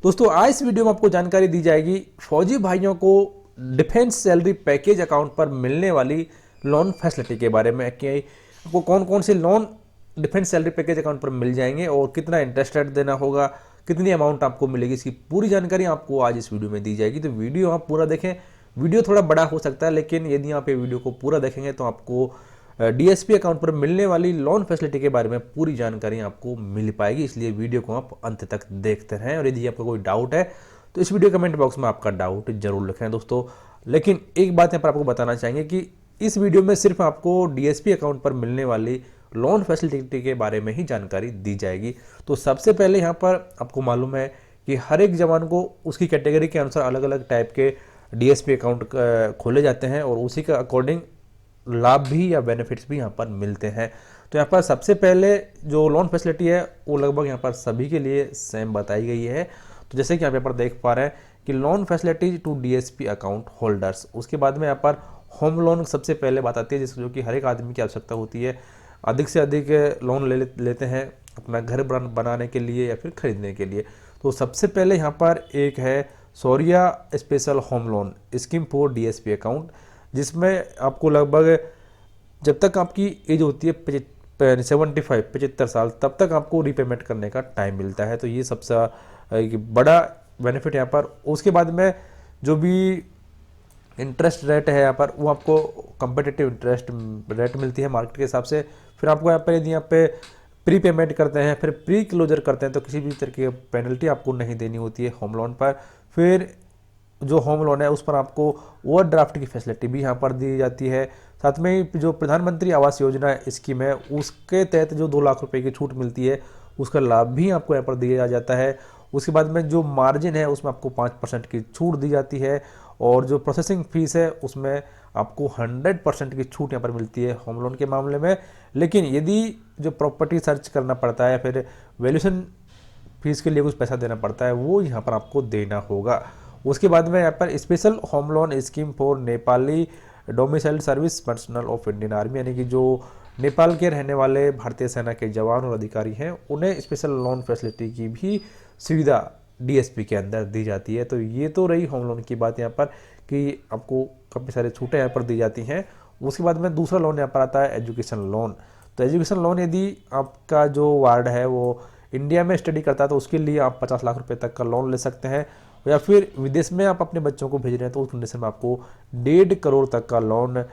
दोस्तों आज इस वीडियो में आपको जानकारी दी जाएगी फौजी भाइयों को डिफेंस सैलरी पैकेज अकाउंट पर मिलने वाली लोन फैसिलिटी के बारे में कि आपको कौन कौन से loan defence salary package account पर मिल जाएंगे और कितना इंटरेस्ट रेट देना होगा, कितनी अमाउंट आपको मिलेगी, इसकी पूरी जानकारी आपको आज इस वीडियो में दी जाएगी। तो वीडियो आप पूरा देखें। वीडियो थोड़ा बड़ा हो सकता है, लेकिन यदि आप ये वीडियो को पूरा देखेंगे तो आपको डीएसपी अकाउंट पर मिलने वाली लोन फैसिलिटी के बारे में पूरी जानकारी आपको मिल पाएगी। इसलिए वीडियो को आप अंत तक देखते रहें और यदि आपका कोई डाउट है तो इस वीडियो कमेंट बॉक्स में आपका डाउट जरूर लिखें दोस्तों। लेकिन एक बात यहाँ पर आपको बताना चाहेंगे कि इस वीडियो में सिर्फ आपको डीएसपी अकाउंट पर मिलने वाली लोन फैसिलिटी के बारे में ही जानकारी दी जाएगी। तो सबसे पहले यहाँ पर आपको मालूम है कि हर एक जवान को उसकी कैटेगरी के अनुसार अलग अलग टाइप के डीएसपी अकाउंट खोले जाते हैं और उसी के अकॉर्डिंग लाभ भी या बेनिफिट्स भी यहाँ पर मिलते हैं। तो यहाँ पर सबसे पहले जो लोन फैसिलिटी है वो लगभग यहाँ पर सभी के लिए सेम बताई गई है। तो जैसे कि आप यहाँ पर देख पा रहे हैं कि loan facility to DSP account holders, उसके बाद में यहाँ पर होम लोन सबसे पहले बात आती है, जिसको जो कि हर एक आदमी की आवश्यकता होती है। अधिक से अधिक लोन लेते हैं अपना घर बनाने के लिए या फिर खरीदने के लिए। तो सबसे पहले यहाँ पर एक है Shaurya special home loan scheme for DSP account, जिसमें आपको लगभग जब तक आपकी एज होती है 75 साल तब तक आपको रीपेमेंट करने का टाइम मिलता है। तो ये सबसे एक बड़ा बेनिफिट यहाँ पर। उसके बाद में जो भी इंटरेस्ट रेट है यहाँ पर वो आपको कंपेटिटिव इंटरेस्ट रेट मिलती है मार्केट के हिसाब से। फिर आपको यहाँ पर यदि यहाँ पे प्री पेमेंट करते हैं फिर प्री क्लोजर करते हैं तो किसी भी तरह की पेनल्टी आपको नहीं देनी होती है होम लोन पर। फिर जो होम लोन है उस पर आपको ओवरड्राफ्ट की फैसिलिटी भी यहाँ पर दी जाती है। साथ में ही जो प्रधानमंत्री आवास योजना स्कीम है उसके तहत जो 2 लाख रुपए की छूट मिलती है उसका लाभ भी आपको यहाँ पर दिया जाता है। उसके बाद में जो मार्जिन है उसमें आपको 5% की छूट दी जाती है और जो प्रोसेसिंग फीस है उसमें आपको 100% की छूट यहाँ पर मिलती है होम लोन के मामले में। लेकिन यदि जो प्रॉपर्टी सर्च करना पड़ता है फिर वैल्यूएशन फीस के लिए कुछ पैसा देना पड़ता है वो यहाँ पर आपको देना होगा। उसके बाद में यहाँ पर special home loan scheme for Nepali domiciled service personal of Indian army, यानी कि जो नेपाल के रहने वाले भारतीय सेना के जवान और अधिकारी हैं उन्हें स्पेशल लोन फैसिलिटी की भी सुविधा डीएसपी के अंदर दी जाती है। तो ये तो रही होम लोन की बात यहाँ पर कि आपको काफ़ी सारे छूटें यहाँ पर दी जाती हैं। उसके बाद में दूसरा लोन यहाँ पर आता है एजुकेशन लोन। तो एजुकेशन लोन यदि आपका जो वार्ड है वो इंडिया में स्टडी करता है तो उसके लिए आप 50 लाख रुपए तक का लोन ले सकते हैं, या फिर विदेश में आप अपने बच्चों को भेज रहे हैं तो उस कंडीशन में आपको 1.5 करोड़ तक का लोन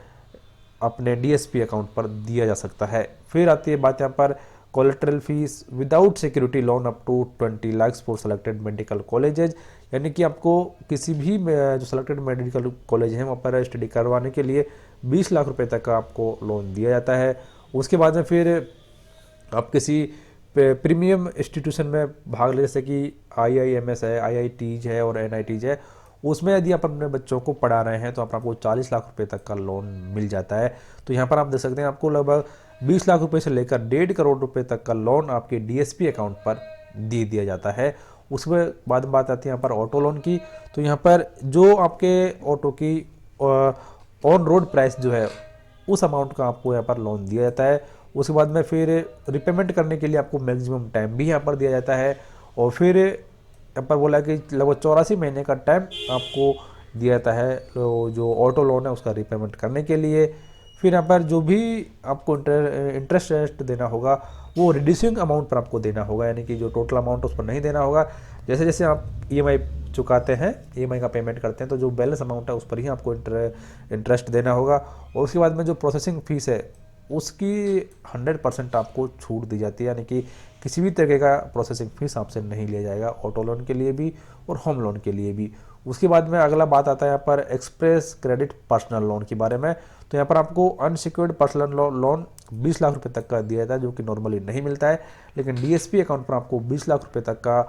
अपने डीएसपी अकाउंट पर दिया जा सकता है। फिर आती है बात यहाँ पर collateral fees without security loan up to 20 lakh for selected medical colleges, यानी कि आपको किसी भी जो सेलेक्टेड मेडिकल कॉलेज हैं वहाँ पर स्टडी करवाने के लिए 20 लाख रुपए तक का आपको लोन दिया जाता है। उसके बाद में फिर आप किसी प्रीमियम इंस्टीट्यूशन में भाग ले, जैसे कि IIMS है, IITs है और NITs है, उसमें यदि आप अपने बच्चों को पढ़ा रहे हैं तो आपको 40 लाख रुपए तक का लोन मिल जाता है। तो यहाँ पर आप देख सकते हैं आपको लगभग 20 लाख रुपए से लेकर 1.5 करोड़ रुपए तक का लोन आपके डीएसपी अकाउंट पर दे दिया जाता है। उसमें बाद बात आती है यहाँ पर ऑटो लोन की। तो यहाँ पर जो आपके ऑटो की ऑन रोड प्राइस जो है उस अमाउंट का आपको यहाँ पर लोन दिया जाता है। उसके बाद में फिर रिपेमेंट करने के लिए आपको मैक्सिमम टाइम भी यहाँ पर दिया जाता है और फिर यहाँ पर बोला कि लगभग 84 महीने का टाइम आपको दिया जाता है जो ऑटो लोन है उसका रिपेमेंट करने के लिए। फिर यहाँ पर जो भी आपको इंटरेस्ट रेट देना होगा वो रिड्यूसिंग अमाउंट पर आपको देना होगा, यानी कि जो टोटल अमाउंट उस पर नहीं देना होगा। जैसे जैसे आप EMI चुकाते हैं, EMI का पेमेंट करते हैं तो जो बैलेंस अमाउंट है उस पर ही आपको इंटरेस्ट देना होगा। और उसके बाद में जो प्रोसेसिंग फीस है उसकी 100% आपको छूट दी जाती है, यानी कि किसी भी तरीके का प्रोसेसिंग फीस आपसे नहीं लिया जाएगा ऑटो लोन के लिए भी और होम लोन के लिए भी। उसके बाद में अगला बात आता है यहाँ पर एक्सप्रेस क्रेडिट पर्सनल लोन के बारे में। तो यहाँ पर आपको अनसिक्योर्ड पर्सनल लोन 20 लाख रुपए तक का दिया जाता है, जो कि नॉर्मली नहीं मिलता है, लेकिन डीएसपी अकाउंट पर आपको 20 लाख रुपए तक का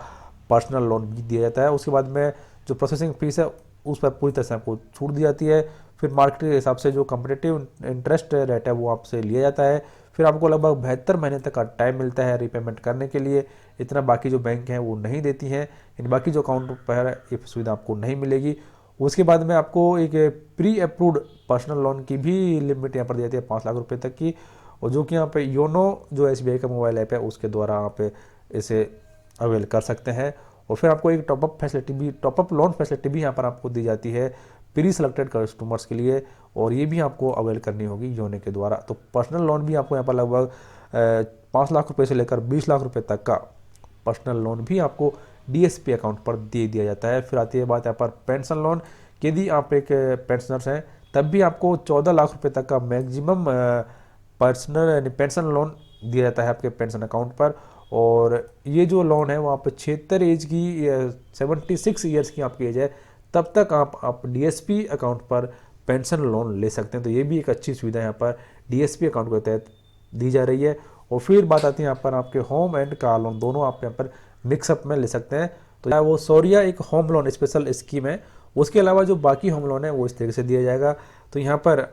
पर्सनल लोन भी दिया जाता है। उसके बाद में जो प्रोसेसिंग फीस है उस पर पूरी तरह से आपको छूट दी जाती है। फिर मार्केट के हिसाब से जो कंपेटिटिव इंटरेस्ट रेट है वो आपसे लिया जाता है। फिर आपको लगभग 72 महीने तक का टाइम मिलता है रीपेमेंट करने के लिए। इतना बाकी जो बैंक हैं वो नहीं देती हैं, इन बाकी जो अकाउंट पर ये सुविधा आपको नहीं मिलेगी। उसके बाद में आपको एक प्री अप्रूव्ड पर्सनल लोन की भी लिमिट यहाँ पर दी जाती है 5 लाख रुपए तक की, और जो कि यहाँ पे योनो जो SBI का मोबाइल ऐप है उसके द्वारा आप इसे अवेल कर सकते हैं। और फिर आपको एक टॉपअप लोन फैसिलिटी भी यहाँ पर आपको दी जाती है प्री सेलेक्टेड कस्टमर्स के लिए, और ये भी आपको अवेल करनी होगी योनो के द्वारा। तो पर्सनल लोन भी आपको यहाँ पर लगभग 5 लाख रुपए से लेकर 20 लाख रुपए तक का पर्सनल लोन भी आपको डीएसपी अकाउंट पर दे दिया जाता है। फिर आती है बात यहाँ पर पेंशन लोन। यदि आप एक पेंशनर्स हैं तब भी आपको 14 लाख रुपए तक का मैक्सिमम पर्सनल पेंशन लोन दिया जाता है आपके पेंशन अकाउंट पर। और ये जो लोन है वो आप 76 एज की 76 ईयर्स की आपकी एज है तब तक आप डीएसपी अकाउंट पर पेंशन लोन ले सकते हैं। तो ये भी एक अच्छी सुविधा यहाँ पर डीएसपी अकाउंट के तहत दी जा रही है। और फिर बात आती है यहाँ पर आपके होम एंड कार लोन, दोनों आप यहाँ पर मिक्सअप में ले सकते हैं। तो वो सौर्या एक होम लोन स्पेशल स्कीम है, उसके अलावा जो बाकी होम लोन है वो इस तरीके से दिया जाएगा। तो यहाँ पर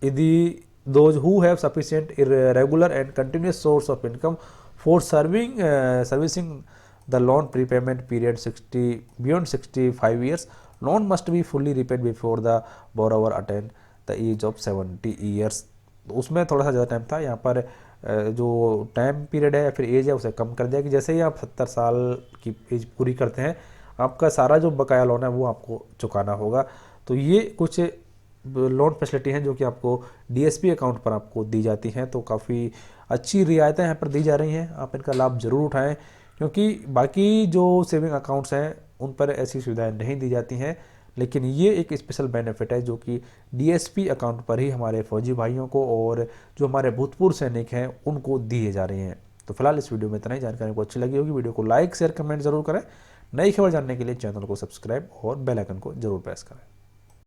यदि those who have sufficient regular and continuous source of income for servicing the loan prepayment period beyond 65 years, loan must be fully repaid before the borrower attain the age of 70 years. उसमें थोड़ा सा ज़्यादा time था, यहाँ पर जो time period है या फिर एज है उसे कम कर दिया कि जैसे ही आप 70 साल की एज पूरी करते हैं आपका सारा जो बकाया लोन है वो आपको चुकाना होगा। तो ये कुछ लोन फैसिलिटी हैं जो कि आपको डीएसपी अकाउंट पर आपको दी जाती हैं। तो काफ़ी अच्छी रियायतें यहाँ पर दी जा रही हैं, आप इनका लाभ ज़रूर उठाएं, क्योंकि बाकी जो सेविंग अकाउंट्स हैं उन पर ऐसी सुविधाएं नहीं दी जाती हैं। लेकिन ये एक स्पेशल बेनिफिट है जो कि डीएसपी अकाउंट पर ही हमारे फौजी भाइयों को और जो हमारे भूतपूर्व सैनिक हैं उनको दिए जा रहे हैं। तो फिलहाल इस वीडियो में इतना ही। जानकारी को अच्छी लगी होगी वीडियो को लाइक शेयर कमेंट जरूर करें। नई खबर जानने के लिए चैनल को सब्सक्राइब और बेल आइकन को जरूर प्रेस करें।